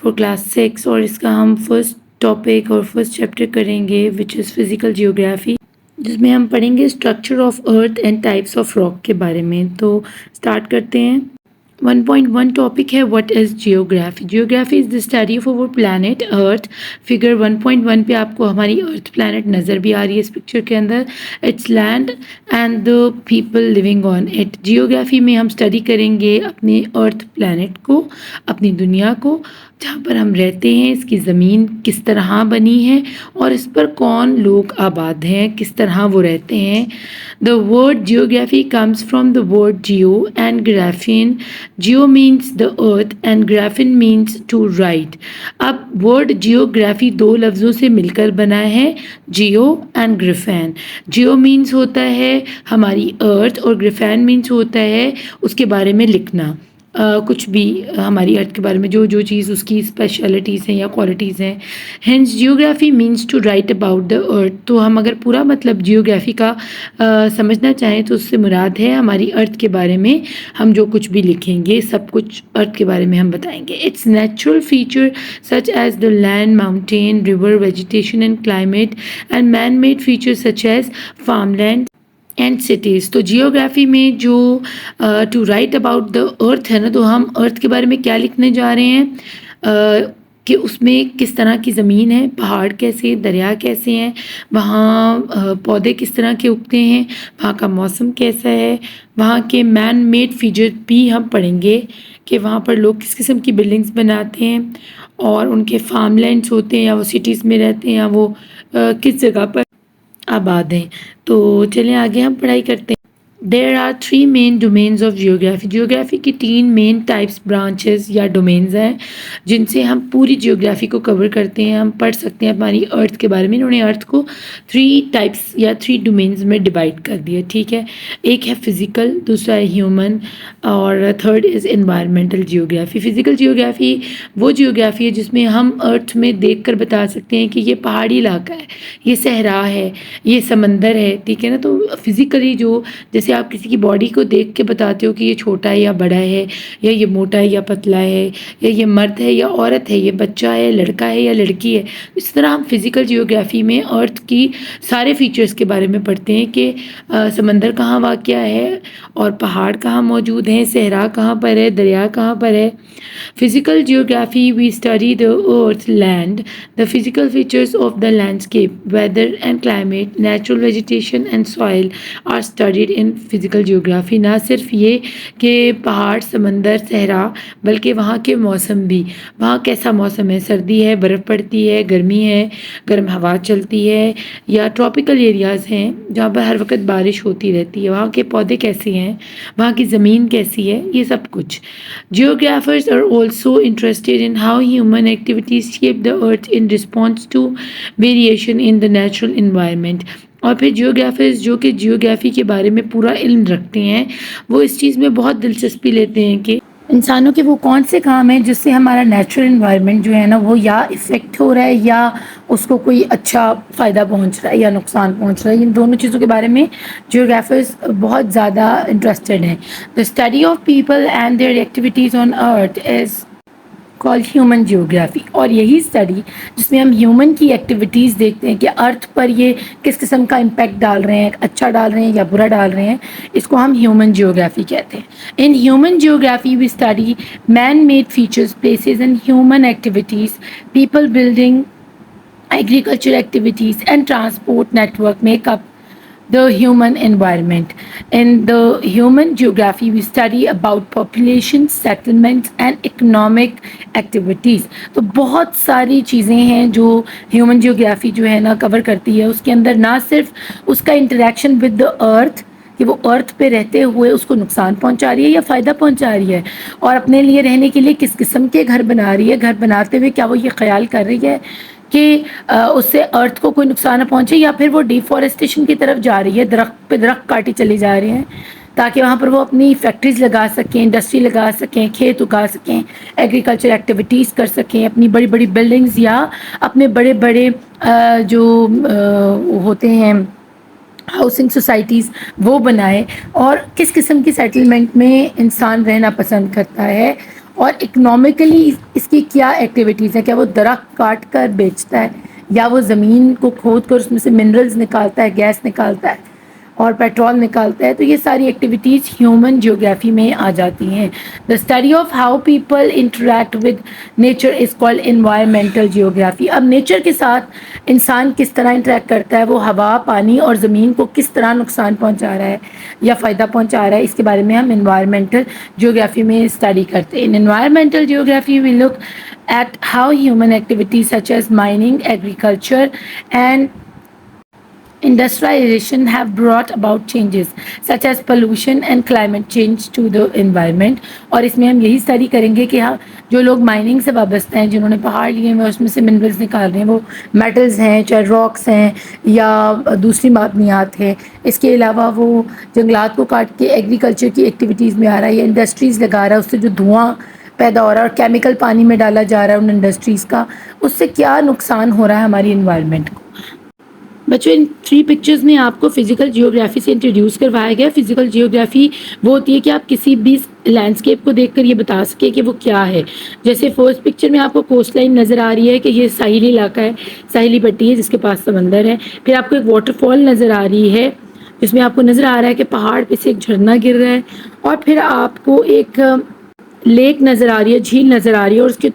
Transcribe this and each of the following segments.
For class 6 اور اس کا ہم فرسٹ ٹاپک اور فرسٹ چیپٹر کریں گے وچ از فزیکل جیوگرافی، جس میں ہم پڑھیں گے structure of earth and types of rock کے بارے میں۔ تو اسٹارٹ کرتے ہیں۔ 1.1 ٹاپک ہے what is geography. Geography is the study of our planet earth. Figure 1.1 پہ آپ کو ہماری ارتھ پلانٹ نظر بھی آ رہی ہے اس پکچر کے اندر۔ It's land and the people living on it. Geography میں ہم اسٹڈی کریں گے اپنے ارتھ پلانٹ کو، اپنی دنیا کو جہاں پر ہم رہتے ہیں، اس کی زمین کس طرح بنی ہے اور اس پر کون لوگ آباد ہیں، کس طرح وہ رہتے ہیں۔ The word geography comes from the word geo and graphein. Geo means the earth and graphein means to write. اب ورڈ جیوگرافی دو لفظوں سے مل کر بنا ہے، geo and graphein. Geo means ہوتا ہے ہماری ارتھ اور گرافین مینس ہوتا ہے اس کے بارے میں لکھنا، کچھ بھی ہماری ارتھ کے بارے میں جو چیز اس کی اسپیشلٹیز ہیں یا کوالٹیز ہیں۔ Hence geography means to write about the earth. تو ہم اگر پورا مطلب جیوگرافی کا سمجھنا چاہیں تو اس سے مراد ہے ہماری ارتھ کے بارے میں ہم جو کچھ بھی لکھیں گے، سب کچھ ارتھ کے بارے میں ہم بتائیں گے۔ It's natural feature such as the land, mountain, river, vegetation and climate and man made feature such as farm land and cities. تو جیوگرافی میں جو to write about the earth ہے نا، تو ہم ارتھ کے بارے میں کیا لکھنے جا رہے ہیں کہ اس میں کس طرح کی زمین ہے، پہاڑ کیسے، دریا کیسے ہیں، وہاں پودے کس طرح کے اگتے ہیں، وہاں کا موسم کیسا ہے، وہاں کے مین میڈ فیچر بھی ہم پڑھیں گے کہ وہاں پر لوگ کس قسم کی بلڈنگس بناتے ہیں اور ان کے فارم لینڈس ہوتے ہیں یا وہ سٹیز میں رہتے ہیں یا وہ کس جگہ پر آباد ہیں۔ تو چلیں آگے ہم پڑھائی کرتے ہیں۔ There are 3 main domains of geography. Geography کی 3 مین ٹائپس، برانچز یا ڈومینز ہیں جن سے ہم پوری جیوگرافی کو کور کرتے ہیں، ہم پڑھ سکتے ہیں ہماری ارتھ کے بارے میں۔ انہوں نے ارتھ کو 3 ٹائپس یا 3 ڈومینز میں ڈیوائڈ کر دیا، ٹھیک ہے۔ ایک ہے فزیکل، دوسرا ہے ہیومن اور third is environmental geography. Physical geography وہ جیوگرافی ہے جس میں ہم ارتھ میں دیکھ کر بتا سکتے ہیں کہ یہ پہاڑی علاقہ ہے، یہ صحرا ہے، یہ سمندر ہے، ٹھیک ہے نا۔ تو فزیکلی جو جیسے آپ کسی کی باڈی کو دیکھ کے بتاتے ہو کہ یہ چھوٹا ہے یا بڑا ہے، یا یہ موٹا ہے یا پتلا ہے، یا یہ مرد ہے یا عورت ہے، یہ بچہ ہے، لڑکا ہے یا لڑکی ہے۔ اس طرح ہم فزیکل جیوگرافی میں ارتھ کی سارے فیچرز کے بارے میں پڑھتے ہیں کہ سمندر کہاں واقع ہے اور پہاڑ کہاں موجود ہیں، صحرا کہاں پر ہے، دریا کہاں پر ہے۔ Physical geography we study the earth land, the physical features of the landscape, weather and climate, natural vegetation and soil are studied in physical geography. نہ صرف یہ کہ پہاڑ، سمندر، صحرا، بلکہ وہاں کے موسم بھی، وہاں کیسا موسم ہے، سردی ہے، برف پڑتی ہے، گرمی ہے، گرم ہوا چلتی ہے، یا ٹراپیکل ایریاز ہیں جہاں پر ہر وقت بارش ہوتی رہتی ہے، وہاں کے پودے کیسے ہیں، وہاں کی زمین کیسی ہے، یہ سب کچھ۔ Geographers are also interested in how human activities shape the earth in response to variation in the natural environment. اور پھر جیوگرافرز جو کہ جیوگرافی کے بارے میں پورا علم رکھتے ہیں، وہ اس چیز میں بہت دلچسپی لیتے ہیں کہ انسانوں کے وہ کون سے کام ہیں جس سے ہمارا نیچرل انوائرمنٹ جو ہے نا وہ یا افیکٹ ہو رہا ہے یا اس کو کوئی اچھا فائدہ پہنچ رہا ہے یا نقصان پہنچ رہا ہے۔ ان دونوں چیزوں کے بارے میں جیوگرافرز بہت زیادہ انٹرسٹڈ ہیں۔ The study of people and their activities on earth is call human geography. اور یہی اسٹڈی جس میں ہم ہیومن کی ایکٹیویٹیز دیکھتے ہیں کہ ارتھ پر یہ کس قسم کا امپیکٹ ڈال رہے ہیں، اچھا ڈال رہے ہیں یا برا ڈال رہے ہیں، اس کو ہم ہیومن جیوگرافی کہتے ہیں۔ In human geography we study man made features, places and human activities, people, building, agriculture activities and transport network make up the human environment. In the human geography we study about population, settlements and economic activities. تو بہت ساری چیزیں ہیں جو human geography جو ہے نا کور کرتی ہے۔ اس کے اندر نہ صرف اس کا انٹریکشن ود دا ارتھ کہ وہ ارتھ پہ رہتے ہوئے اس کو نقصان پہنچا رہی ہے یا فائدہ پہنچا رہی ہے، اور اپنے لیے رہنے کے لیے کس قسم کے گھر بنا رہی ہے، گھر بناتے ہوئے کیا وہ یہ خیال کر رہی ہے کہ اس سے ارتھ کو کوئی نقصان نہ پہنچے، یا پھر وہ ڈیفارسٹیشن کی طرف جا رہی ہے، درخت پہ درخت کاٹی چلی جا رہے ہیں تاکہ وہاں پر وہ اپنی فیکٹریز لگا سکیں، انڈسٹری لگا سکیں، کھیت اگا سکیں، ایگریکلچر ایکٹیویٹیز کر سکیں، اپنی بڑی بڑی بلڈنگز یا اپنے بڑے بڑے جو ہوتے ہیں ہاؤسنگ سوسائٹیز وہ بنائے، اور کس قسم کی سیٹلمنٹ میں انسان رہنا پسند کرتا ہے، اور اکنامکلی اس کی کیا ایکٹیویٹیز ہیں، کیا وہ درخت کاٹ کر بیچتا ہے یا وہ زمین کو کھود کر اس میں سے منرلز نکالتا ہے، گیس نکالتا ہے اور پیٹرول نکالتا ہے. تو یہ ساری ایکٹیویٹیز ہیومن جیوگرافی میں آ جاتی ہیں. The study of how people interact with nature is called environmental geography. اب نیچر کے ساتھ انسان کس طرح انٹریکٹ کرتا ہے، وہ ہوا، پانی اور زمین کو کس طرح نقصان پہنچا رہا ہے یا فائدہ پہنچا رہا ہے، اس کے بارے میں ہم انوائرمنٹل جیوگرافی میں اسٹڈی کرتے ہیں. Environmental geography we look at how human activities such as mining, agriculture, and industrialization have brought about changes such as pollution and climate change to the environment. اور اس میں ہم یہی اسٹڈی کریں گے کہ جو لوگ مائننگ سے وابستہ ہیں، جنہوں نے پہاڑ لیے ہیں، اس میں سے منرلز نکال رہے ہیں، وہ میٹلز ہیں، چاہے راکس ہیں یا دوسری معدنیات ہیں. اس کے علاوہ وہ جنگلات کو کاٹ کے ایگریکلچر کی ایکٹیویٹیز میں آ رہا ہے یا انڈسٹریز لگا رہا ہے، اس سے جو دھواں پیدا ہو رہا ہے اور کیمیکل پانی میں ڈالا جا رہا ہے ان انڈسٹریز کا، اس سے کیا نقصان ہو رہا ہے ہماری انوائرمنٹ کو. بچوں ان 3 پکچرز میں آپ کو فزیکل جیوگرافی سے انٹروڈیوس کروایا گیا. فزیکل جیوگرافی وہ ہوتی ہے کہ آپ کسی بھی لینڈسکیپ کو دیکھ کر یہ بتا سکیں کہ وہ کیا ہے. جیسے فرسٹ پکچر میں آپ کو کوسٹ لائن نظر آ رہی ہے کہ یہ ساحلی علاقہ ہے، ساحلی پٹی ہے جس کے پاس سمندر ہے. پھر آپ کو ایک واٹر فال نظر آ رہی ہے جس میں آپ کو نظر آ رہا ہے کہ پہاڑ پہ سے ایک جھرنا گر رہا ہے، اور پھر آپ کو ایک لیک نظر آ رہی ہے، جھیل نظر آ رہی ہے، اور اس کے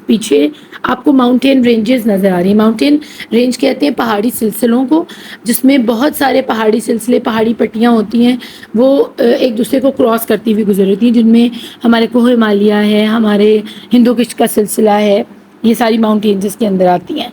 پیچھے آپ کو ماؤنٹین رینجز نظر آ رہی ہیں. ماؤنٹین رینج کہتے ہیں پہاڑی سلسلوں کو، جس میں بہت سارے پہاڑی سلسلے، پہاڑی پٹیاں ہوتی ہیں، وہ ایک دوسرے کو کراس کرتی ہوئی گزر رہتی ہیں، جن میں ہمارے کوہ ہمالیہ ہے، ہمارے ہندو کش کا سلسلہ ہے، یہ ساری ماؤنٹینز اس کے اندر آتی ہیں.